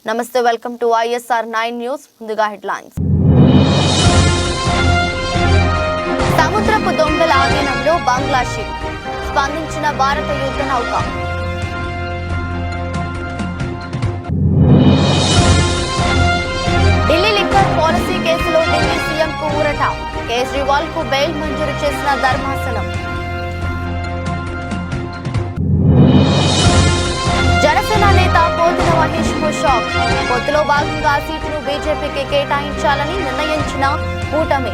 నమస్తే, welcome to ISR 9 news. ముందుగా headlines. సముద్రపు దొంగల ఆధీనంలో బంగ్లా షిప్, స్పందించిన భారత యుద్ధ నౌక. ఢిల్లీ లిక్కర్ పాలసీ కేసులో ఢిల్లీ సీఎంకు ఊరట, కేజ్రీవాల్ కు బెయిల్ మంజూరు చేసిన ధర్మాసనం. జనసేన నేత పోతుల మహేష్ కు షాక్, పొత్తులో భాగంగా సీటును బీజేపీకి కేటాయించాలని నిర్ణయించిన కూటమి.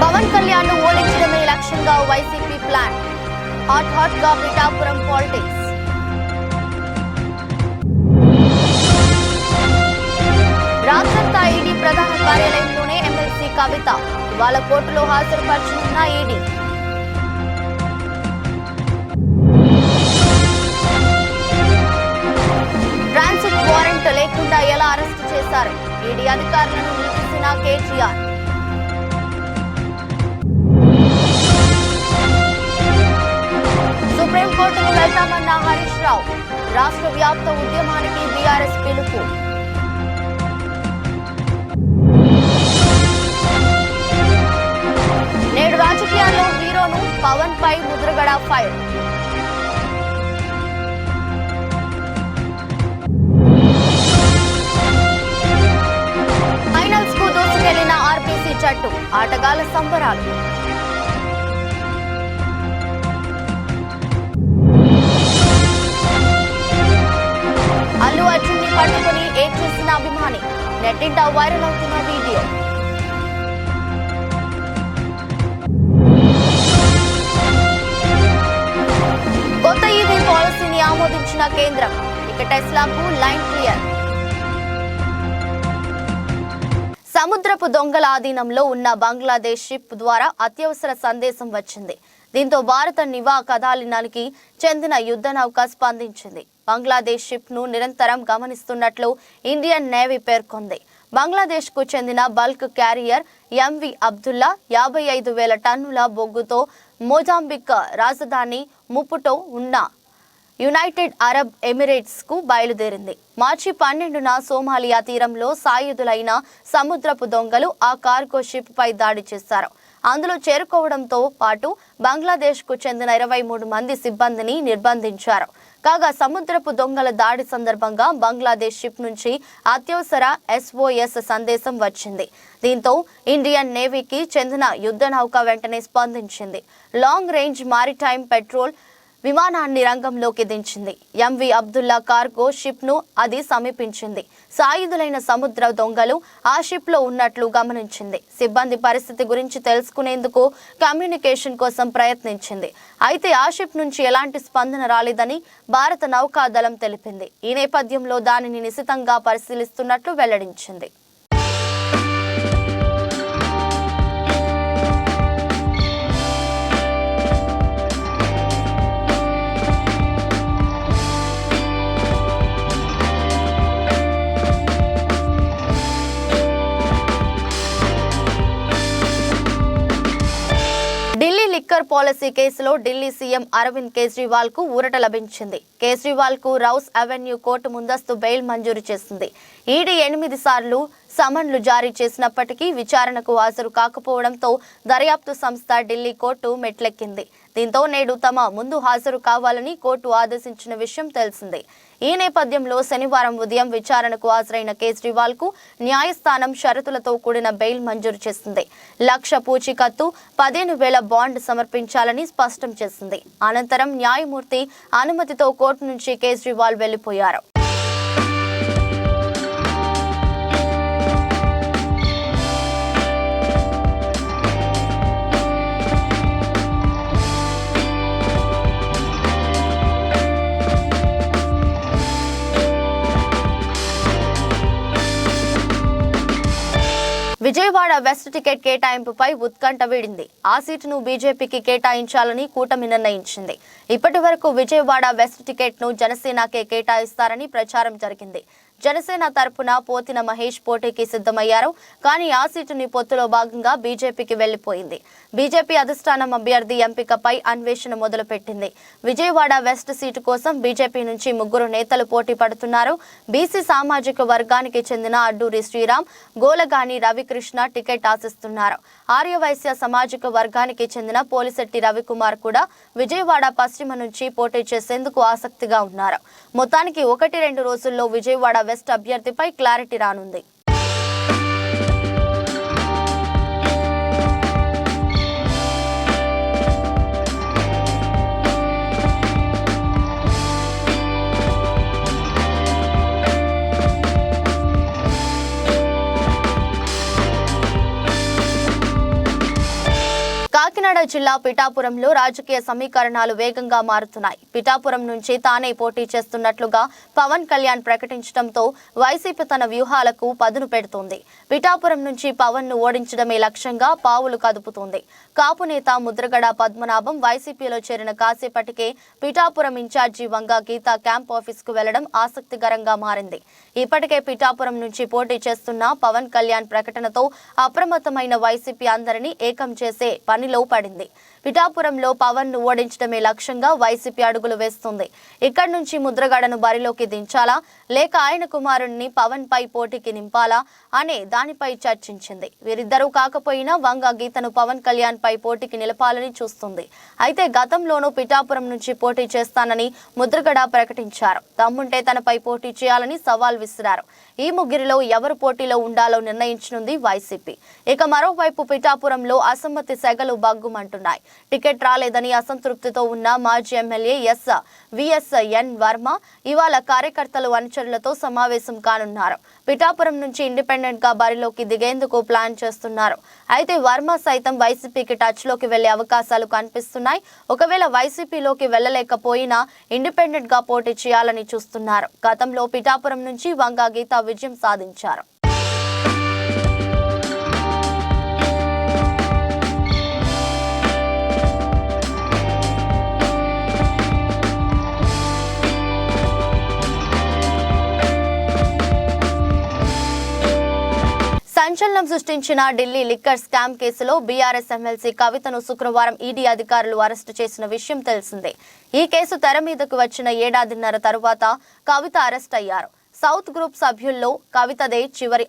పవన్ కళ్యాణ్ ను ఓడించడమే లక్ష్యంగా వైసీపీ ప్లాన్, హాట్ గా పిఠాపురం పాలిటిక్స్. రాత్రంతా ఈడీ ప్రధాన కార్యాలయంలోనే ఎమ్మెల్సీ కవిత, ఇవాళ కోర్టులో హాజరుపరచనున్న ఈడీ. ట్రాన్సిట్ వారెంట్ లేకుండా ఎలా అరెస్టు చేశారు, ఈడీ అధికారులను నిలిపిసిన కేటీఆర్. సుప్రీంకోర్టుకు వెళ్తామన్న హరీష్ రావు, రాష్ట్ర వ్యాప్త ఉద్యమానికి బీఆర్ఎస్ పిలుపు. నేడు రాజకీయాల్లో హీరోను పవన్ పై ముద్రగడ ఫైర్. ఫైనల్స్ కు దూసుకెళ్లిన ఆర్బీసీ జట్టు, ఆటగాళ్ల సంబరాలు. అల్లు అర్జున్ ని పట్టుకుని ఏడ్ చేసిన అభిమాని, నెట్టింట వైరల్ అవుతున్న వీడియో. కొత్త ఈవీ పాలసీని ఆమోదించిన కేంద్రం, ఇక టెస్లాకు లైన్ క్లియర్. సముద్రపు దొంగల ఆధీనంలో ఉన్న బంగ్లాదేశ్ షిప్ ద్వారా అత్యవసర సందేశం వచ్చింది. దీంతో భారత నివా కదాలినానికి చెందిన యుద్ధ నౌక స్పందించింది. బంగ్లాదేశ్ షిప్ ను నిరంతరం గమనిస్తున్నట్లు ఇండియన్ నేవీ పేర్కొంది. బంగ్లాదేశ్ కు చెందిన బల్క్ క్యారియర్ MV అబ్దుల్లా 55,000 టన్నుల బొగ్గుతో మొజాంబిక్ రాజధాని ముపుటో ఉన్న యునైటెడ్ అరబ్ ఎమిరేట్స్ కు బయలుదేరింది. మార్చి 12న సోమాలియా తీరంలో సాయుధులైన సముద్రపు దొంగలు ఆ కార్గో షిప్ పై దాడి చేశారు. అందులో చేరుకోవడంతో పాటు బంగ్లాదేశ్ కు చెందిన 23 మంది సిబ్బందిని నిర్బంధించారు. కాగా సముద్రపు దొంగల దాడి సందర్భంగా బంగ్లాదేశ్ షిప్ నుంచి అత్యవసర SOS సందేశం వచ్చింది. దీంతో ఇండియన్ నేవీకి చెందిన యుద్ధ నౌక వెంటనే స్పందించింది. లాంగ్ రేంజ్ మారిటైమ్ పెట్రోల్ విమానాన్ని రంగంలోకి దించింది. MV అబ్దుల్లా కార్గో షిప్ ను అది సమీపించింది. సాయుధులైన సముద్ర దొంగలు ఆ షిప్ లో ఉన్నట్లు గమనించింది. సిబ్బంది పరిస్థితి గురించి తెలుసుకునేందుకు కమ్యూనికేషన్ కోసం ప్రయత్నించింది. అయితే ఆ షిప్ నుంచి ఎలాంటి స్పందన రాలేదని భారత నౌకాదళం తెలిపింది. ఈ నేపథ్యంలో దానిని నిశితంగా పరిశీలిస్తున్నట్లు వెల్లడించింది. ఢిల్లీ లిక్కర్ పాలసీ కేసులో ఢిల్లీ సీఎం అరవింద్ కేజ్రీవాల్ కు ఊరట లభించింది. కేజ్రీవాల్ కు రౌస్ అవెన్యూ కోర్టు ముందస్తు బెయిల్ మంజూరు చేసింది. ఈడీ 8 సార్లు సమన్లు జారీ చేసినప్పటికీ విచారణకు హాజరు కాకపోవడంతో దర్యాప్తు సంస్థ ఢిల్లీ కోర్టు మెట్లెక్కింది. దీంతో నేడు తమ ముందు హాజరు కావాలని కోర్టు ఆదేశించిన విషయం తెలిసిందే. ఈ నేపథ్యంలో శనివారం ఉదయం విచారణకు హాజరైన కేజ్రీవాల్ కు న్యాయస్థానం షరతులతో కూడిన బెయిల్ మంజూరు చేసింది. 1,00,000 పూచీకత్తు, 15,000 బాండ్ సమర్పించాలని స్పష్టం చేసింది. అనంతరం న్యాయమూర్తి అనుమతితో కోర్టు నుంచి కేజ్రీవాల్ వెళ్లిపోయారు. విజయవాడ వెస్ట్ టికెట్ కేటాయింపుపై ఉత్కంఠ వీడింది. ఆ సీటును బీజేపీకి కేటాయించాలని కూటమి నిర్ణయించింది. ఇప్పటి వరకు విజయవాడ వెస్ట్ టికెట్ ను జనసేనకే కేటాయిస్తారని ప్రచారం జరిగింది. జనసేన తరపున పోతిన మహేష్ పోటీకి సిద్ధమయ్యారు. కానీ ఆ సీటుని పొత్తులో భాగంగా బీజేపీకి వెళ్లిపోయింది. బీజేపీ అధిష్టానం అభ్యర్థి ఎంపికపై అన్వేషణ మొదలుపెట్టింది. విజయవాడ వెస్ట్ సీటు కోసం బీజేపీ నుంచి 3 నేతలు పోటీ పడుతున్నారు. బీసీ సామాజిక వర్గానికి చెందిన అడ్డూరి శ్రీరామ్, గోలగాని రవికృష్ణ టికెట్ ఆశిస్తున్నారు. ఆర్యవైశ్య సామాజిక వర్గానికి చెందిన పోలిశెట్టి రవికుమార్ కూడా విజయవాడ పశ్చిమ నుంచి పోటీ చేసేందుకు ఆసక్తిగా ఉన్నారు. మొత్తానికి 1-2 రోజుల్లో విజయవాడ వెస్ట్ అభ్యర్థిపై క్లారిటీ రానుంది. కాకినాడ జిల్లా పిఠాపురంలో రాజకీయ సమీకరణాలు వేగంగా మారుతున్నాయి. పిఠాపురం నుంచి తానే పోటీ చేస్తున్నట్లుగా పవన్ కళ్యాణ్ ప్రకటించడంతో వైసీపీ తన వ్యూహాలకు పదును పెడుతోంది. పిఠాపురం నుంచి పవన్ ను ఓడించడమే లక్ష్యంగా పావులు కదుపుతోంది. కాపు నేత ముద్రగడ పద్మనాభం వైసీపీలో చేరిన కాసేపటికే పిఠాపురం ఇన్ఛార్జి వంగ గీత క్యాంప్ ఆఫీస్ కు వెళ్లడం ఆసక్తికరంగా మారింది. ఇప్పటికే పిఠాపురం నుంచి పోటీ చేస్తున్న పవన్ కళ్యాణ్ ప్రకటనతో అప్రమత్తమైన వైసీపీ అందరినీ ఏకం చేసే పనిలో పడింది. పిఠాపురంలో పవన్ ను ఓడించడమే లక్ష్యంగా వైసీపీ అడుగులు వేస్తుంది. ఇక్కడి నుంచి ముద్రగడను బరిలోకి దించాలా లేక ఆయన కుమారుణ్ణి పవన్ పై పోటీకి నింపాలా అనే దానిపై చర్చించింది. వీరిద్దరూ కాకపోయినా వంగ గీతను పవన్ కళ్యాణ్ పై పోటీకి నిలపాలని చూస్తుంది. అయితే గతంలోనూ పిఠాపురం నుంచి పోటీ చేస్తానని ముద్రగడ ప్రకటించారు. తమ్ముంటే తనపై పోటీ చేయాలని సవాల్ విసిరారు. ఈ ముగ్గురిలో ఎవరు పోటీలో ఉండాలో నిర్ణయించనుంది వైసీపీ. ఇక మరోవైపు పిఠాపురంలో అసమ్మతి సెగలు బగ్గుమంటున్నాయి. టికెట్ రాలేదని అసంతృప్తితో ఉన్న మాజీ ఎమ్మెల్యే విఎస్ఎన్ వర్మ ఇవాళ కార్యకర్తలు అనుచరులతో సమావేశం కానున్నారు. పిఠాపురం నుంచి ఇండిపెండెంట్ గా బరిలోకి దిగేందుకు ప్లాన్ చేస్తున్నారు. అయితే వర్మ సైతం వైసీపీకి టచ్ లోకి వెళ్లే అవకాశాలు కనిపిస్తున్నాయి. ఒకవేళ వైసీపీలోకి వెళ్లలేకపోయినా ఇండిపెండెంట్ గా పోటీ చేయాలని చూస్తున్నారు. గతంలో పిఠాపురం నుంచి వంగ గీత విజయం సాధించారు. సంచలనం సృష్టించిన ఢిల్లీ లిక్కర్ స్కామ్ కేసులో బీఆర్ఎస్ ఎమ్మెల్సీ కవితను శుక్రవారం ఈడీ అధికారులు అరెస్టు చేసిన విషయం తెలిసిందే. ఈ కేసు తెర మీదకు వచ్చిన 1.5 తరువాత కవిత అరెస్ట్ అయ్యారు. సౌత్ గ్రూప్ సభ్యుల్లో కవితదే చివరి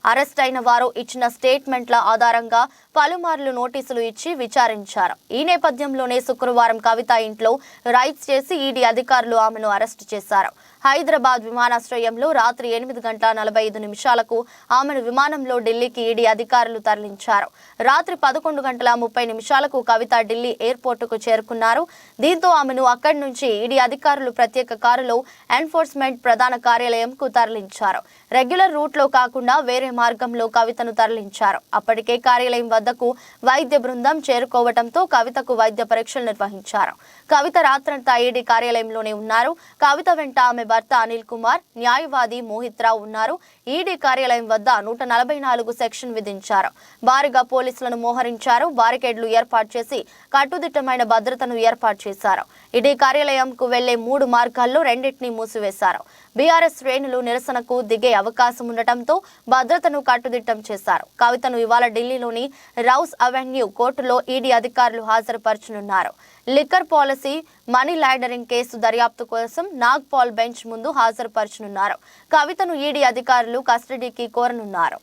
అరెస్ట్ అయిన వారు ఇచ్చిన స్టేట్మెంట్ల ఆధారంగా పలుమార్లు నోటీసులు ఇచ్చి విచారించారు. ఈ నేపథ్యంలోనే శుక్రవారం కవిత ఇంట్లో రైడ్స్ చేసి ఈడీ అధికారులు ఆమెను అరెస్టు చేశారు. హైదరాబాద్ విమానాశ్రయంలో రాత్రి 8:45 ఆమెను విమానంలో ఢిల్లీకి ఈడీ అధికారులు తరలించారు. రాత్రి 11:30 కవిత ఢిల్లీ ఎయిర్పోర్టుకు చేరుకున్నారు. దీంతో ఆమెను అక్కడి నుంచి ఈడీ అధికారులు ప్రత్యేక కారులో ఎన్ఫోర్స్మెంట్ ప్రధాన కార్యాలయంకు తరలించారు. రెగ్యులర్ రూట్లో కాకుండా వేరే మార్గంలో కవితను తరలించారు. అప్పటికే కార్యాలయం వద్దకు వైద్య బృందం చేరుకోవడంతో కవితకు వైద్య పరీక్షలు నిర్వహించారు. కవిత రాత్రంతా ఈడీ కార్యాలయంలోనే ఉన్నారు. కవిత వెంట ఆమె భర్త అనిల్ కుమార్, న్యాయవాది మోహిత్ రావు ఉన్నారు. ఈడీ కార్యాలయం వద్ద 144 సెక్షన్ విధించారు. భారీగా పోలీసులను మోహరించారు. బారికేడ్లు ఏర్పాటు చేసి కట్టుదిట్టమైన భద్రతను ఏర్పాటు చేశారు. ఈడీ కార్యాలయంకు వెళ్లే 3 మార్గాల్లో 2 మూసివేశారు. బీఆర్ఎస్ శ్రేణులు నిరసనకు దిగే అవకాశం ఉండటంతో భద్రతను కట్టుదిట్టం చేశారు. కవితను ఇవాళ ఢిల్లీలోని రౌస్ అవెన్యూ కోర్టులో ఈడీ అధికారులు హాజరుపరచనున్నారు. Liquor policy, money laundering case దర్యాప్తు కోసం నాగ్పాల్ బెంచ్ ముందు హాజరుపరచనున్నారు. కవితను ఈడీ అధికారులు కస్టడీకి కోరనున్నారు.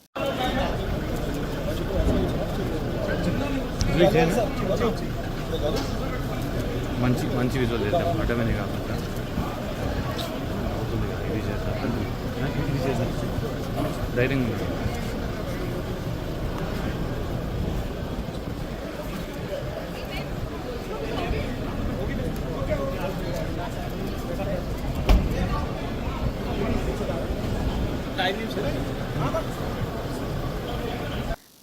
మంచి విజువల్ చేద్దాం. అడ్డమని కాకుండా ధైర్యం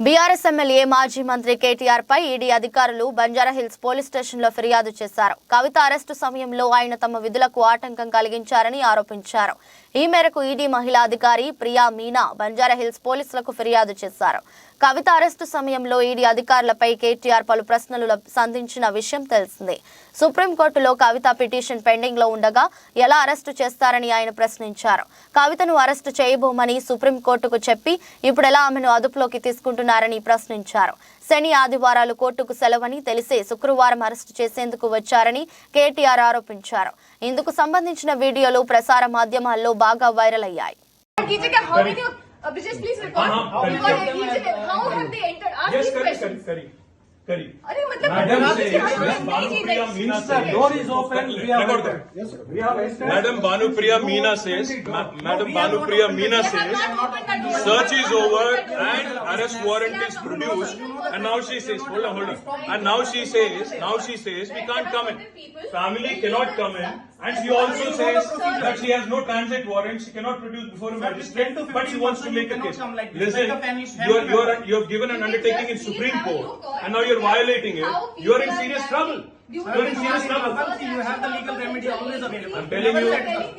బీఆర్ఎస్ ఎమ్మెల్యే మాజీ మంత్రి కేటీఆర్ పై ఈడీ అధికారులు బంజారాహిల్స్ పోలీస్ స్టేషన్లో ఫిర్యాదు చేశారు. కవిత అరెస్టు సమయంలో ఆయన తమ విధులకు ఆటంకం కలిగించారని ఆరోపించారు. ఈ మేరకు ఈడీ మహిళా అధికారి ప్రియా మీనా బంజారాహిల్స్ పోలీసులకు ఫిర్యాదు చేశారు. కవిత అరెస్టు సమయంలో ఈడీ అధికారులపై కేటీఆర్ పలు ప్రశ్నలు సంధించిన విషయం తెలిసిందే. సుప్రీంకోర్టులో కవిత పిటిషన్ పెండింగ్ లో ఉండగా ఎలా అరెస్టు చేస్తారని ఆయన ప్రశ్నించారు. కవితను అరెస్టు చేయబోమని సుప్రీంకోర్టుకు చెప్పి ఇప్పుడు ఎలా ఆమెను అదుపులోకి తీసుకుంటున్నారని ప్రశ్నించారు. శని ఆదివారాలు కోర్టుకు సెలవని తెలిసే శుక్రవారం అరెస్టు చేసేందుకు వచ్చారని కేటీఆర్ ఆరోపించారు. ఇందుకు సంబంధించిన వీడియోలు ప్రసార మాధ్యమాల్లో బాగా వైరల్ అయ్యాయి. Abhijit, please record. How have they entered? Ask these questions. Kari. अरे मतलब the door is open. We have Madam Bhanupriya Meena says, search is over and arrest warrant is produced, and now she says, hold on, and now she says we can't come in. Family cannot come in, and she also says that she has no transit warrant, she cannot produce before a magistrate, but she wants to make a case. Listen, you have given an undertaking in Supreme Court, and now you're violating it. You're in serious trouble. You're in serious trouble. You have the legal remedy always available. I'm telling you,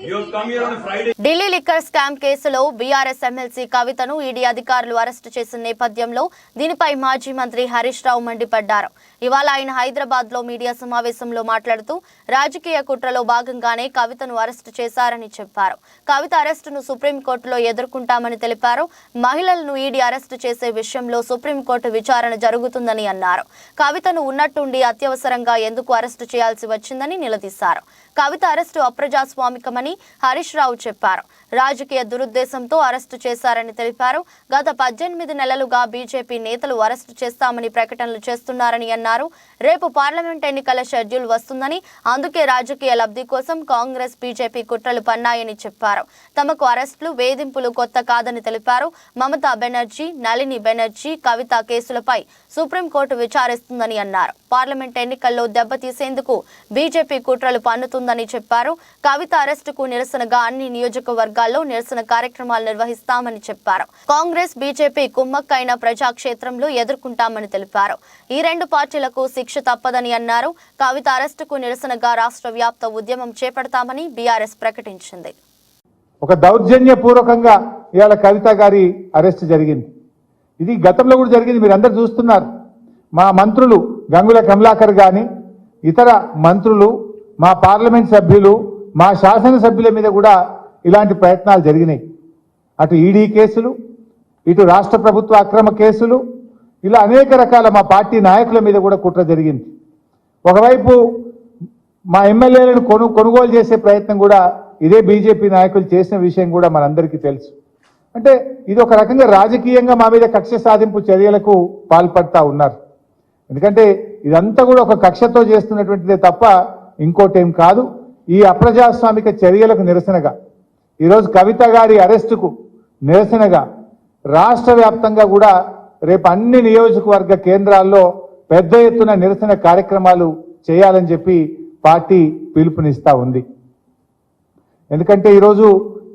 you have come here on a Friday. Delhi liquor scam కేసులో BRS MLC కవితను ED అధికారులు arrest చేసిన నేపథ్యంలో దీనిపై మాజీ మంత్రి హరీష్ రావు మండిపడ్డారు. ఇవాళ ఆయన హైదరాబాద్ లో మీడియా సమావేశంలో మాట్లాడుతూ రాజకీయ కుట్రలో భాగంగానే కవితను అరెస్టు చేశారని చెప్పారు. కవిత అరెస్టును సుప్రీంకోర్టులో ఎదుర్కొంటామని తెలిపారు. మహిళలను ఈడీ అరెస్టు చేసే విషయంలో సుప్రీంకోర్టు విచారణ జరుగుతుందని అన్నారు. కవితను ఉన్నట్టుండి అత్యవసరంగా ఎందుకు అరెస్టు చేయాల్సి వచ్చిందని నిలదీశారు. కవిత అరెస్టు అప్రజాస్వామికమని హరీష్ రావు చెప్పారు. రాజకీయ దురుద్దేశంతో అరెస్టు చేశారని తెలిపారు. గత 18 నెలలుగా బీజేపీ నేతలు అరెస్టు చేస్తామని ప్రకటనలు చేస్తున్నారని అన్నారు. రేపు పార్లమెంట్ ఎన్నికల షెడ్యూల్ వస్తుందని, అందుకే రాజకీయ లబ్ధి కోసం కాంగ్రెస్ బీజేపీ కుట్రలు పన్నాయని చెప్పారు. తమకు అరెస్టులు వేధింపులు కొత్త కాదని తెలిపారు. మమతా బెనర్జీ, నళిని బెనర్జీ, కవిత కేసులపై సుప్రీంకోర్టు విచారిస్తుందని అన్నారు. పార్లమెంట్ ఎన్నికల్లో దెబ్బతీసేందుకు బీజేపీ కుట్రలు పన్నుతుందని చెప్పారు. కవిత అరెస్టుకు నిరసనగా అన్ని నియోజకవర్గాల్లో నిరసన కార్యక్రమాలు నిర్వహిస్తామని చెప్పారు. కాంగ్రెస్ బీజేపీ కుమ్మక్కైన ప్రజాక్షేత్రంలో ఎదుర్కొంటామని తెలిపారు. ఈ రెండు పార్టీలకు శిక్ష తప్పదని అన్నారు. కవిత అరెస్టుకు నిరసనగా రాష్ట్ర వ్యాప్త ఉద్యమం చేపడతామని బీఆర్ఎస్ ప్రకటించింది. ఒక దౌర్జన్యపూర్వకంగా ఇవాళ కవిత గారి అరెస్ట్ జరిగింది. ఇది గతంలో కూడా జరిగింది, మీరు అందరు చూస్తున్నారు. మా మంత్రులు గంగుల కమలాకర్ గాని, ఇతర మంత్రులు, మా పార్లమెంట్ సభ్యులు, మా శాసనసభ్యుల మీద కూడా ఇలాంటి ప్రయత్నాలు జరిగినాయి. అటు ఈడీ కేసులు, ఇటు రాష్ట్ర ప్రభుత్వ అక్రమ కేసులు, ఇలా అనేక రకాల మా పార్టీ నాయకుల మీద కూడా కుట్ర జరిగింది. ఒకవైపు మా ఎమ్మెల్యేలను కొనుగోలు చేసే ప్రయత్నం కూడా ఇదే బీజేపీ నాయకులు చేసిన విషయం కూడా మనందరికీ తెలుసు. అంటే ఇది ఒక రకంగా రాజకీయంగా మా మీద కక్ష సాధింపు చర్యలకు పాల్పడతా ఉన్నారు. ఎందుకంటే ఇదంతా కూడా ఒక కక్షతో చేస్తున్నటువంటిదే తప్ప ఇంకోటేం కాదు. ఈ అప్రజాస్వామిక చర్యలకు నిరసనగా ఈరోజు కవిత గారి అరెస్టుకు నిరసనగా రాష్ట్ర వ్యాప్తంగా కూడా రేపు అన్ని నియోజకవర్గ కేంద్రాల్లో పెద్ద ఎత్తున నిరసన కార్యక్రమాలు చేయాలని చెప్పి పార్టీ పిలుపునిస్తా ఉంది. ఎందుకంటే ఈరోజు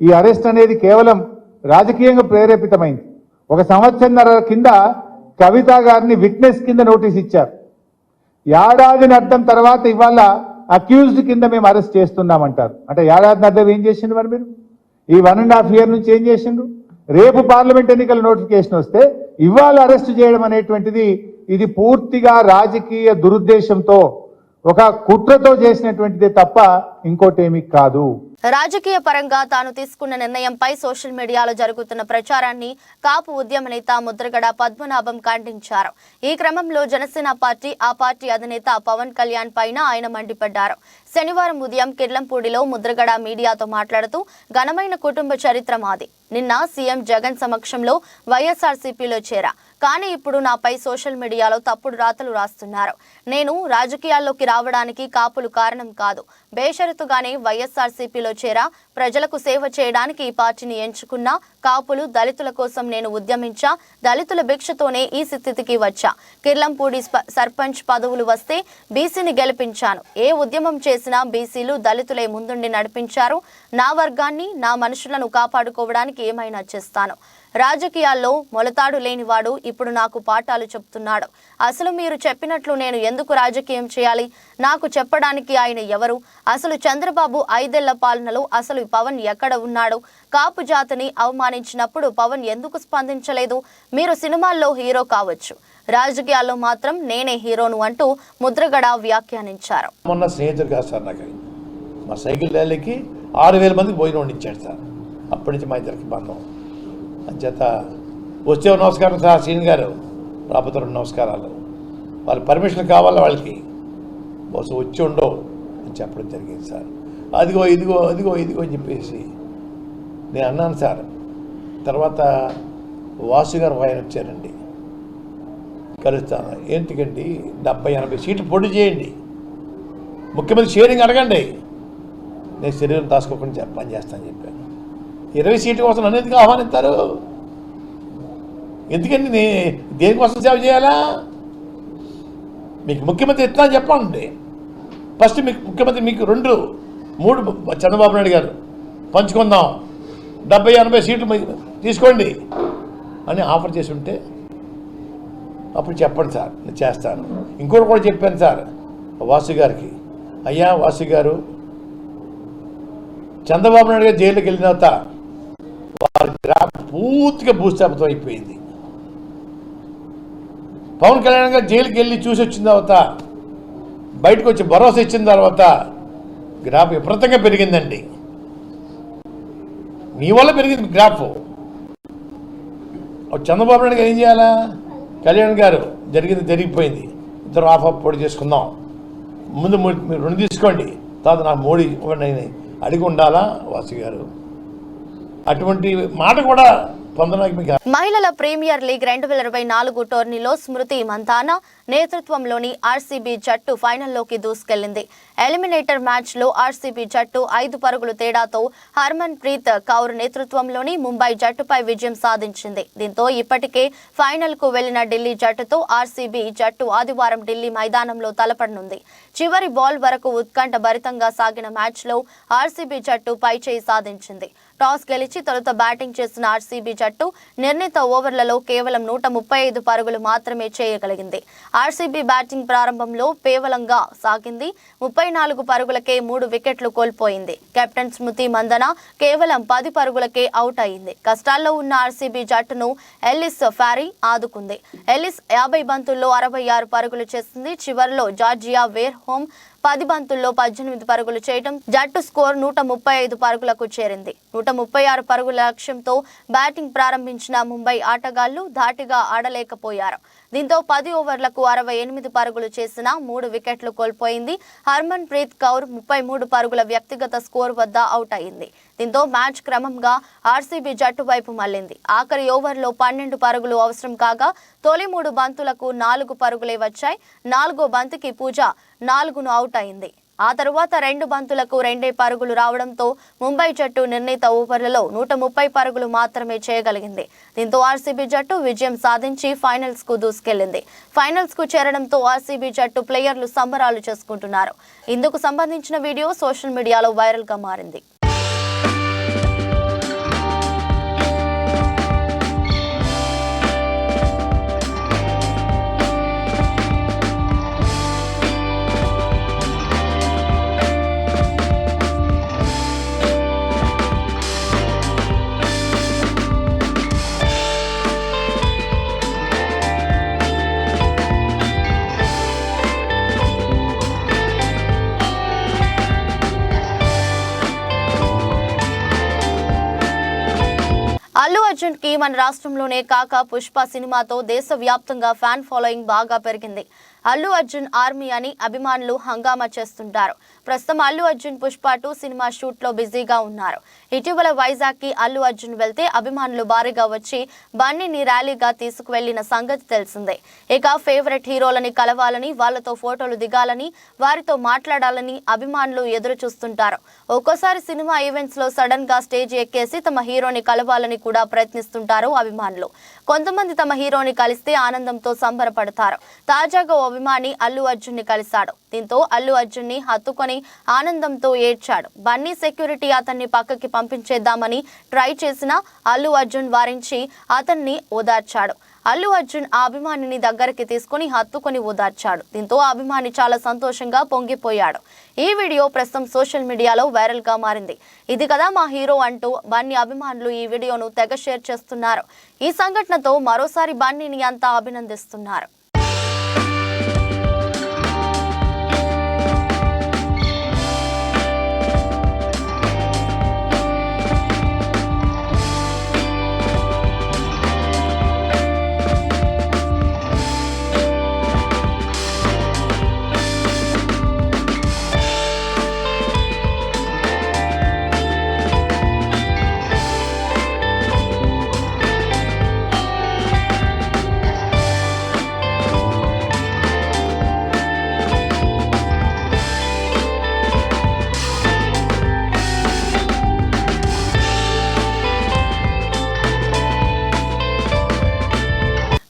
ఈ అరెస్ట్ అనేది కేవలం రాజకీయంగా ప్రేరేపితమైంది. 1 సంవత్సరంన్నర కింద కవిత గారిని విట్నెస్ కింద నోటీస్ ఇచ్చారు. ఏడాదిని అర్థం తర్వాత ఇవాళ అక్యూజ్డ్ కింద మేము అరెస్ట్ చేస్తున్నామంటారు. అంటే ఏడాదిని అర్థం ఏం చేసిండు మరి మీరు? ఈ 1.5 years నుంచి ఏం చేసిండు? రేపు పార్లమెంట్ ఎన్నికల నోటిఫికేషన్ వస్తే ఇవాళ అరెస్ట్ చేయడం అనేటువంటిది ఇది పూర్తిగా రాజకీయ దురుద్దేశంతో ఒక కుట్రతో చేసినటువంటిదే తప్ప ఇంకోటేమీ కాదు. రాజకీయ పరంగా తాను తీసుకున్న నిర్ణయంపై సోషల్ మీడియాలో జరుగుతున్న ప్రచారాన్ని కాపు ఉద్యమ నేత ముద్రగడ పద్మనాభం ఖండించారు. ఈ క్రమంలో జనసేన పార్టీ, ఆ పార్టీ అధినేత పవన్ కళ్యాణ్ పైన ఆయన మండిపడ్డారు. శనివారం ఉదయం కిర్లంపూడిలో ముద్రగడ మీడియాతో మాట్లాడుతూ ఘనమైన కుటుంబ చరిత్ర మాది. నిన్న సీఎం జగన్ సమక్షంలో వైఎస్ఆర్సీపీలో చేరా, కానీ ఇప్పుడు నాపై సోషల్ మీడియాలో తప్పుడు రాతలు రాస్తున్నారు. నేను రాజకీయాల్లోకి రావడానికి కాపులు కారణం కాదు. బేషరతుగానే వైఎస్ఆర్సీపీలో చేరా, ప్రజలకు సేవ చేయడానికి ఈ పార్టీని ఎంచుకున్నా. కాపులు, దళితుల కోసం నేను ఉద్యమించా. దళితుల భిక్షతోనే ఈ స్థితికి వచ్చా. కిర్లంపూడి సర్పంచ్ పదవులు వస్తే బీసీని గెలిపించాను. ఏ ఉద్యమం చేసినా బీసీలు, దళితులే ముందుండి నడిపించారు. నా వర్గాన్ని, నా మనుషులను కాపాడుకోవడానికి ఏమైనా చేస్తాను. రాజకీయాల్లో మొలతాడు లేనివాడు ఇప్పుడు నాకు పాఠాలు చెప్తున్నాడు. అసలు మీరు చెప్పినట్లు నేను ఎందుకు రాజకీయం చేయాలి? నాకు చెప్పడానికి ఆయన ఎవరు? అసలు చంద్రబాబు 5 ఏళ్ల పాలనలో అసలు పవన్ ఎక్కడ ఉన్నాడు? కాపు జాతిని అవమానించినప్పుడు పవన్ ఎందుకు స్పందించలేదు? మీరు సినిమాల్లో హీరో కావచ్చు, రాజకీయాల్లో మాత్రం నేనే హీరోను అంటూ ముద్రగడ వ్యాఖ్యానించారు. మొన్న స్నేహితుడు కాదు సార్ నాకు, మా సైకిల్ ర్యాలీకి 6,000 మందికి భోజనం వండించాడు సార్. అప్పటి నుంచి మా ఇద్దరికి బంధం. అంచేత వచ్చే నమస్కారం సార్ సీన్ గారు, రాబోతే 2 నమస్కారాలు. వాళ్ళ పర్మిషన్ కావాలా వాళ్ళకి, బస్సు వచ్చి ఉండవు అని చెప్పడం జరిగింది సార్. అదిగో ఇదిగో అదిగో ఇదిగో అని చెప్పేసి నేను అన్నాను సార్. తర్వాత వాసు గారు ఆయన వచ్చారండి, కలుస్తాను. ఏంటికండి 70-80 సీట్లు పోటీ చేయండి, ముఖ్యమంత్రి షేరింగ్ అడగండి, నేను శరీరం దాచుకోకుండా పని చేస్తానని చెప్పాను. 20 సీట్ల కోసం నన్ను ఎందుకు ఆహ్వానిస్తారు? ఎందుకండి దేనికోసం సేవ చేయాలా? మీకు ముఖ్యమంత్రి ఎట్లా చెప్పండి. ఫస్ట్ మీకు ముఖ్యమంత్రి మీకు 2, 3 చంద్రబాబు నాయుడు గారు పంచుకుందాం, 70-80 సీట్లు తీసుకోండి అని ఆఫర్ చేసి ఉంటే అప్పుడు చెప్పండి సార్, నేను చేస్తాను. ఇంకోటి కూడా చెప్పాను సార్ వాసు గారికి, అయ్యా వాసు గారు, చంద్రబాబు నాయుడు గారు జైలుకి వెళ్ళిన తర్వాత వారి గ్రాఫ్ పూర్తిగా భూస్థాపితం అయిపోయింది. పవన్ కళ్యాణ్ గారు జైలుకి వెళ్ళి చూసి వచ్చిన తర్వాత బయటకు వచ్చి భరోసా ఇచ్చిన తర్వాత గ్రాఫ్ విపరీతంగా పెరిగిందండి. మీ వల్ల పెరిగింది గ్రాఫ్. చంద్రబాబు నాయుడు గారు ఏం చేయాలా? కళ్యాణ్ గారు జరిగిపోయింది, ఇద్దరు ఆఫ్ పోటీ చేసుకుందాం, ముందు మీరు 2 తీసుకోండి, తర్వాత నాకు మోడీ ఇవ్వండి అడిగి ఉండాలా వాసు గారు? అటువంటి మాట కూడా పొందడానికి మీకు. మహిళల ప్రీమియర్ లీగ్ 2024 టోర్నీలో స్మృతి మంథానా నేతృత్వంలోని ఆర్సీబీ జట్టు ఫైనల్లోకి దూసుకెళ్లింది. ఎలిమినేటర్ మ్యాచ్ లో ఆర్సీబీ జట్టు 5 పరుగుల తేడాతో హర్మన్ ప్రీత్ కౌర్ నేతృత్వంలోని ముంబై జట్టుపై విజయం సాధించింది. దీంతో ఇప్పటికే ఫైనల్ కు వెళ్లిన ఢిల్లీ జట్టుతో ఆర్సీబీ జట్టు ఆదివారం ఢిల్లీ మైదానంలో తలపడనుంది. చివరి బాల్ వరకు ఉత్కంఠ భరితంగా సాగిన మ్యాచ్ లో ఆర్సీబీ జట్టు పైచేయి సాధించింది. టాస్ గెలిచి తొలుత బ్యాటింగ్ చేసిన ఆర్సీబీ జట్టు నిర్ణీత ఓవర్లలో కేవలం 135 పరుగులు మాత్రమే చేయగలిగింది. ఆర్సీబీ బ్యాటింగ్ ప్రారంభంలో పేవలంగా సాగింది. 34 పరుగులకే 3 వికెట్లు కోల్పోయింది. కెప్టెన్ స్మృతి మందన కేవలం 10 పరుగులకే అవుట్ అయింది. కష్టాల్లో ఉన్న ఆర్సీబీ జట్టును ఎల్లిస్ ఫారీ ఆదుకుంది. ఎల్లిస్ 50 బంతుల్లో 66 పరుగులు చేసింది. చివరిలో జార్జియా వేర్ హోమ్ 10 బంతుల్లో 18 పరుగులు చేయడం జట్టు స్కోర్ 135 పరుగులకు చేరింది. 136 పరుగుల లక్ష్యంతో బ్యాటింగ్ ప్రారంభించిన ముంబై ఆటగాళ్లు ధాటిగా ఆడలేకపోయారు. దీంతో 10 ఓవర్లకు 68 పరుగులు చేసిన 3 వికెట్లు కోల్పోయింది. హర్మన్ ప్రీత్ కౌర్ 33 పరుగుల వ్యక్తిగత స్కోర్ వద్ద అవుట్ అయింది. దీంతో మ్యాచ్ క్రమంగా ఆర్సీబీ జట్టు వైపు మళ్లింది. ఆఖరి ఓవర్లో 12 పరుగులు అవసరం కాగా తొలి 3 బంతులకు 4 పరుగులే వచ్చాయి. 4వ బంతికి పూజ 4ను అవుట్ అయింది. ఆ తరువాత 2 బంతులకు 2 పరుగులు రావడంతో ముంబై జట్టు నిర్ణీత ఓవర్లలో 130 పరుగులు మాత్రమే చేయగలిగింది. దీంతో ఆర్సీబీ జట్టు విజయం సాధించి ఫైనల్స్ కు దూసుకెళ్లింది. ఫైనల్స్ కు చేరడంతో ఆర్సీబీ జట్టు ప్లేయర్లు సంబరాలు చేసుకుంటున్నారు. ఇందుకు సంబంధించిన వీడియో సోషల్ మీడియాలో వైరల్ గా మారింది. అల్లు అర్జున్ కి మన రాష్ట్రంలోనే కాక పుష్ప సినిమాతో దేశవ్యాప్తంగా ఫ్యాన్ ఫాలోయింగ్ బాగా పెరిగింది. అల్లు అర్జున్ ఆర్మీ అని అభిమానులు హంగామా చేస్తుంటారు. ప్రస్తుతం అల్లు అర్జున్ పుష్ప 2 సినిమా షూట్ లో బిజీగా ఉన్నారు. ఇటీవల వైజాగ్ కి అల్లు అర్జున్ వెళ్తే అభిమానులు భారీగా వచ్చి బన్నీని ర్యాలీగా తీసుకువెళ్లిన సంగతి తెలిసిందే. ఇక ఫేవరెట్ హీరోలని కలవాలని, వాళ్లతో ఫోటోలు దిగాలని, వారితో మాట్లాడాలని అభిమానులు ఎదురు చూస్తుంటారు. ఒక్కోసారి సినిమా ఈవెంట్స్ లో సడన్ గా స్టేజ్ ఎక్కేసి తమ హీరోని కలవాలని కూడా ప్రయత్నిస్తుంటారు అభిమానులు. కొంతమంది తమ హీరోని కలిస్తే ఆనందంతో సంబరపడతారు. తాజాగా ఓ అభిమాని అల్లు అర్జున్ ని కలిశాడు. దీంతో అల్లు అర్జున్ ని హత్తుకొని ఆనందంతో ఏడ్చాడు. బన్నీ సెక్యూరిటీ అతన్ని పక్కకి పంపించేద్దామని ట్రై చేసినా అల్లు అర్జున్ వారించి అతన్ని ఓదార్చాడు. అల్లు అర్జున్ ఆ అభిమానిని దగ్గరికి తీసుకుని హత్తుకొని ఓదార్చాడు. దీంతో ఆ అభిమాని చాలా సంతోషంగా పొంగిపోయాడు. ఈ వీడియో ప్రస్తుతం సోషల్ మీడియాలో వైరల్ గా మారింది. ఇది కదా మా హీరో అంటూ బన్నీ అభిమానులు ఈ వీడియోను తెగ షేర్ చేస్తున్నారు. ఈ సంఘటనతో మరోసారి బన్నీని అంతా అభినందిస్తున్నారు.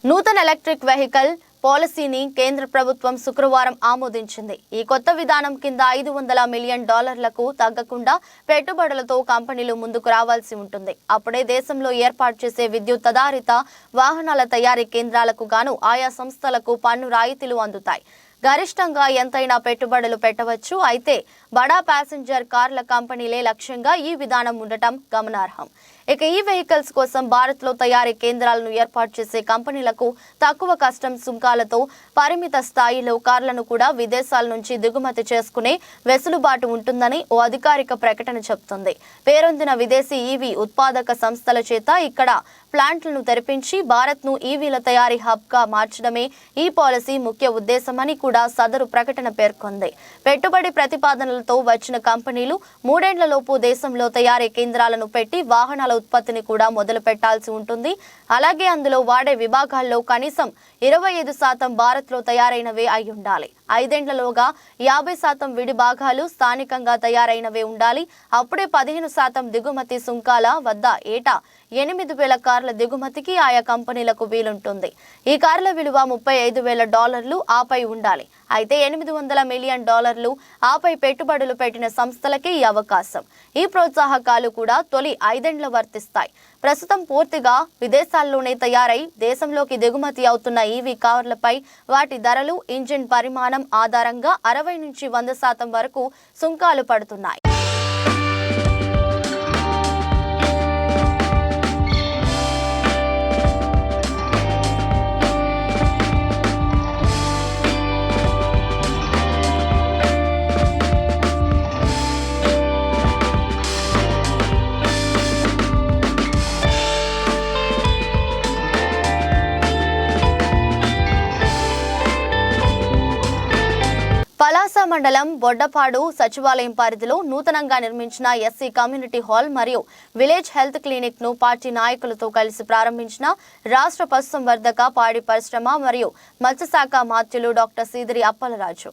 నూతన ఎలక్ట్రిక్ వెహికల్ పాలసీని కేంద్ర ప్రభుత్వం శుక్రవారం ఆమోదించింది. ఈ కొత్త విధానం కింద $500 మిలియన్ తగ్గకుండా పెట్టుబడులతో కంపెనీలు ముందుకు రావాల్సి ఉంటుంది. అప్పుడే దేశంలో ఏర్పాటు చేసే విద్యుత్ ఆధారిత వాహనాల తయారీ కేంద్రాలకు గాను ఆయా సంస్థలకు పన్ను రాయితీలు అందుతాయి. గరిష్టంగా ఎంతైనా పెట్టుబడులు పెట్టవచ్చు. అయితే బడా ప్యాసింజర్ కార్ల కంపెనీలే లక్ష్యంగా ఈ విధానం ఉండటం గమనార్హం. ఇక ఈ వెహికల్స్ కోసం భారత్లో తయారీ కేంద్రాలను ఏర్పాటు చేసే కంపెనీలకు తక్కువ కస్టమ్స్ సుంకాలతో పరిమిత స్థాయిలో కార్లను కూడా విదేశాల నుంచి దిగుమతి చేసుకునే వెసులుబాటు ఉంటుందని ఓ అధికారిక ప్రకటన చెబుతుంది. పేరొందిన విదేశీ ఈవీ ఉత్పాదక సంస్థల చేత ఇక్కడ ప్లాంట్లను తెరిపించి భారత్ను ఈవీల తయారీ హబ్గా మార్చడమే ఈ పాలసీ ముఖ్య ఉద్దేశమని కూడా సదరు ప్రకటన పేర్కొంది. పెట్టుబడి ప్రతిపాదనలతో వచ్చిన కంపెనీలు 3 ఏళ్లలోపు దేశంలో తయారీ కేంద్రాలను పెట్టి వాహనాల ఉత్పత్తిని కూడా మొదలు పెట్టాల్సి ఉంటుంది. అలాగే అందులో వాడే విభాగాల్లో కనీసం 25% భారత్లో తయారైనవే అయి ఉండాలి. 5 ఏళ్లలోగా 50% విడి భాగాలు స్థానికంగా తయారైనవే ఉండాలి. అప్పుడే 15% దిగుమతి సుంకాల వద్ద ఏటా 8,000 కార్ల దిగుమతికి ఆయా కంపెనీలకు వీలుంటుంది. ఈ కార్ల విలువ $35,000 ఆపై ఉండాలి. అయితే $800 మిలియన్ ఆపై పెట్టుబడులు పెట్టిన సంస్థలకే ఈ అవకాశం. ఈ ప్రోత్సాహకాలు కూడా తొలి 5 ఏళ్ల వర్తిస్తాయి. ప్రస్తుతం పూర్తిగా విదేశాల్లోనే తయారై దేశంలోకి దిగుమతి అవుతున్న ఈవీ కార్లపై వాటి ధరలు, ఇంజిన్ పరిమాణం ఆధారంగా 60 నుంచి 100% వరకు సుంకాలు పడుతున్నాయి. పలాస మండలం బొడ్డపాడు సచివాలయం పరిధిలో నూతనంగా నిర్మించిన ఎస్సీ కమ్యూనిటీ హాల్ మరియు విలేజ్ హెల్త్ క్లినిక్ ను పార్టీ నాయకులతో కలిసి ప్రారంభించిన రాష్ట్ర పశుసంవర్ధక, పాడి పరిశ్రమ మరియు మత్స్యశాఖ మాత్యులు డాక్టర్ సీదిరి అప్పలరాజు.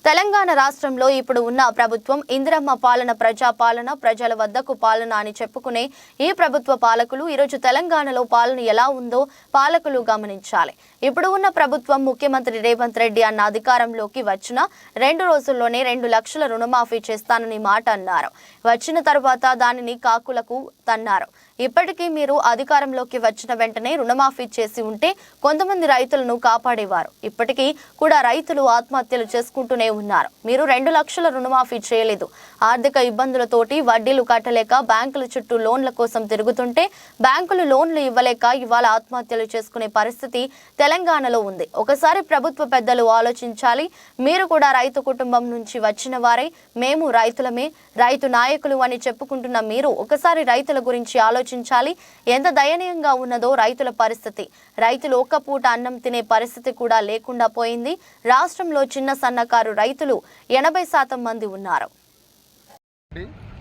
తెలంగాణ రాష్ట్రంలో ఇప్పుడు ఉన్న ప్రభుత్వం ఇందిరమ్మ పాలన, ప్రజాపాలన, ప్రజల వద్దకు పాలన అని చెప్పుకునే ఈ ప్రభుత్వ పాలకులు ఈరోజు తెలంగాణలో పాలన ఎలా ఉందో పాలకులు గమనించాలి. ఇప్పుడు ఉన్న ప్రభుత్వం ముఖ్యమంత్రి రేవంత్ రెడ్డి అన్న అధికారంలోకి వచ్చిన 2 రోజుల్లోనే 2 లక్షల రుణమాఫీ చేస్తానని మాట అన్నారు. వచ్చిన తర్వాత దానిని కాకులకు తన్నారు. ఇప్పటికీ మీరు అధికారంలోకి వచ్చిన వెంటనే రుణమాఫీ చేసి ఉంటే కొంతమంది రైతులను కాపాడేవారు. ఇప్పటికీ కూడా రైతులు ఆత్మహత్యలు చేసుకుంటూనే ఉన్నారు. మీరు 2 లక్షల రుణమాఫీ చేయలేదు. ఆర్థిక ఇబ్బందులతోటి వడ్డీలు కట్టలేక బ్యాంకుల చుట్టూ లోన్ల కోసం తిరుగుతుంటే బ్యాంకులు లోన్లు ఇవ్వలేక ఇవాళ ఆత్మహత్యలు చేసుకునే పరిస్థితి తెలంగాణలో ఉంది. ఒకసారి ప్రభుత్వ పెద్దలు ఆలోచించాలి. మీరు కూడా రైతు కుటుంబం నుంచి వచ్చిన వారే. మేము రైతులమే, రైతు నాయకులు అని చెప్పుకుంటున్న మీరు ఒకసారి రైతుల గురించి ఆలోచించాలి. ఆలోచించాలి. ఎంత దయనీయంగా ఉన్నదో రైతుల పరిస్థితి. రైతులు ఒక్క పూట అన్నం తినే పరిస్థితి కూడా లేకుండా పోయింది. రాష్ట్రంలో చిన్న సన్నకారు రైతులు 80% మంది ఉన్నారు.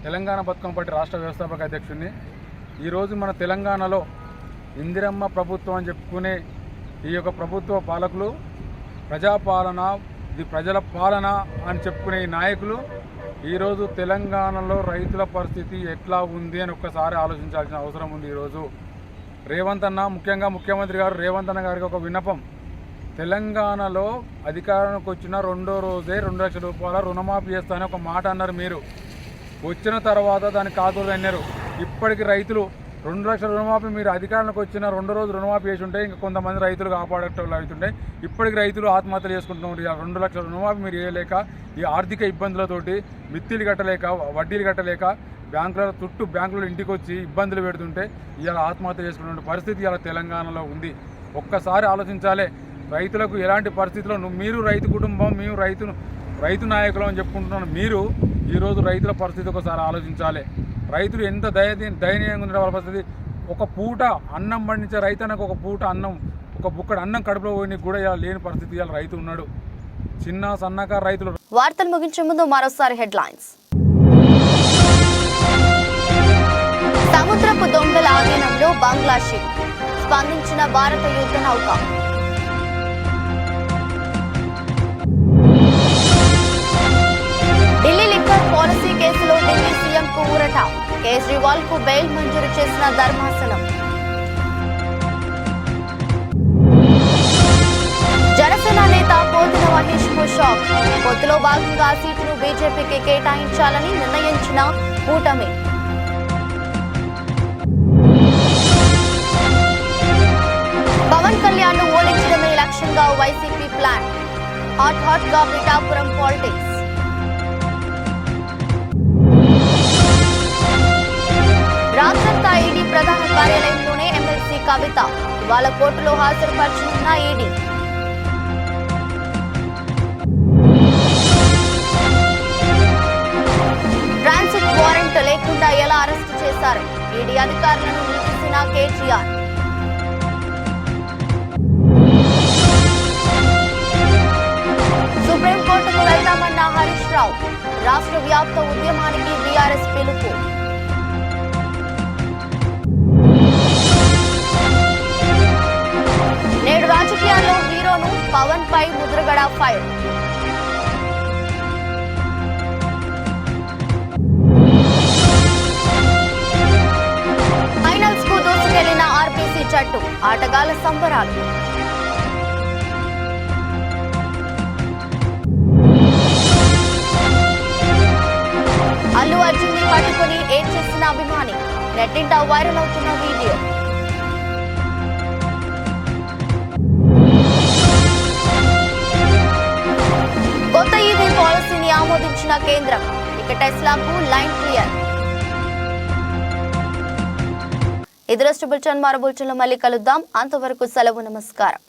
తెలంగాణ బతుకమ్మ పార్టీ రాష్ట్ర వ్యవస్థాపక అధ్యక్షుడిని. ఈరోజు మన తెలంగాణలో ఇందిరమ్మ ప్రభుత్వం అని చెప్పుకునే ఈ యొక్క ప్రభుత్వ పాలకులు ప్రజాపాలన, ఇది ప్రజల పాలన అని చెప్పుకునే ఈ నాయకులు ఈరోజు తెలంగాణలో రైతుల పరిస్థితి ఎట్లా ఉంది అని ఒక్కసారి ఆలోచించాల్సిన అవసరం ఉంది. ఈరోజు రేవంత్ అన్న, ముఖ్యంగా ముఖ్యమంత్రి గారు రేవంత్ అన్న గారికి ఒక విన్నపం. తెలంగాణలో అధికారానికి వచ్చిన రెండో రోజే 2 లక్షల రూపాయల రుణమాఫీ చేస్తానని ఒక మాట అన్నారు. మీరు వచ్చిన తర్వాత దాన్ని కాదులు అన్నారు. ఇప్పటికి రైతులు 2 లక్షల రుణమాఫీ మీరు అధికారంలోకి వచ్చిన 2 రోజులు రుణమాఫీ చేసి ఉంటే ఇంకా కొంతమంది రైతులు కాపాడేటోళ్ళు అవుతుండే. ఇప్పటికి రైతులు ఆత్మహత్యలు చేసుకుంటున్నారు. 2 లక్షల రుణమాఫీ మీరు చేయలేక, ఈ ఆర్థిక ఇబ్బందులతోటి మిత్తిలు కట్టలేక, వడ్డీలు కట్టలేక, బ్యాంకులలో ఇంటికి వచ్చి ఇబ్బందులు పెడుతుంటే ఇవాళ ఆత్మహత్య చేసుకునే పరిస్థితి ఇవాళ తెలంగాణలో ఉంది. ఒక్కసారి ఆలోచించాలి. రైతులకు ఎలాంటి పరిస్థితుల్లో మీరు రైతు కుటుంబం, మేము రైతు నాయకులు అని చెప్పుకుంటున్నాను. మీరు ఈరోజు రైతుల పరిస్థితి ఒకసారి ఆలోచించాలి. రైతులు ఎంత దయనీయంగా ఉండే వాళ్ళ పరిస్థితి. ఒక పూట అన్నం పండించే రైతన్నకు ఒక పూట అన్నం, ఒక బుక్కడు అన్నం కడుపులో పోయి కూడా ఇలా లేని పరిస్థితి ఇవాళ రైతు ఉన్నాడు. చిన్న సన్నకారు రైతులు. వార్తలు ముగించే ముందు మరోసారి హెడ్లైన్స్. సముద్రపు దొంగల ఆధీనంలో బంగ్లా షిప్, స్పందించిన భారత యుద్ధ నౌక. ఢిల్లీ లిక్కర్ పాలసీ కేసులో ఢిల్లీ సీఎంకు ఊరట. కేజ్రీవాల్ కు బెయిల్ మంజూరు చేసిన ధర్మాసనం. జనసేన నేత పోతుల మహేష్ కు షాక్. పొత్తులో భాగంగా సీటును బీజేపీకి కేటాయించాలని నిర్ణయించిన కూటమి. పవన్ కళ్యాణ్ ను ఓడించడమే లక్ష్యంగా వైసీపీ ప్లాన్. హాట్ గా పిఠాపురం పాలిటిక్స్. రాత్రంతా ఈడీ ప్రధాన కార్యాలయంలోనే ఎమ్మెల్సీ కవిత. ఇవాళ కోర్టులో హాజరుపరచనున్న ఈడీ. ట్రాన్సిట్ వారెంట్ లేకుండా ఎలా అరెస్టు చేశారు? ఈడీ అధికారులను నిలిపిసిన కేటీఆర్. సుప్రీంకోర్టుకు వెళ్తామన్న హరీష్ రావు. రాష్ట్ర వ్యాప్త ఉద్యమానికి బీఆర్ఎస్ పిలుపు. నేడు రాజకీయాల్లో హీరోను పవన్ పై ముద్రగడ ఫైర్. ఫైనల్స్ కు దూసుకెళ్లిన ఆర్బీసీ జట్టు. ఆటగాళ్ల సంబరాలు. అల్లు అర్జున్ ని పట్టుకుని ఏం చేసిన అభిమాని. నెట్టింట వైరల్ అవుతున్న వీడియో. కొత్త ఈవీ పాలసీని ఆమోదించిన కేంద్రం. ఇక టెస్లాకు లైన్ క్లియర్. ఇది రాష్ట్ర బులెటిన్. మరో బులెటిన్లో మళ్ళీ కలుద్దాం. అంతవరకు సెలవు. నమస్కారం.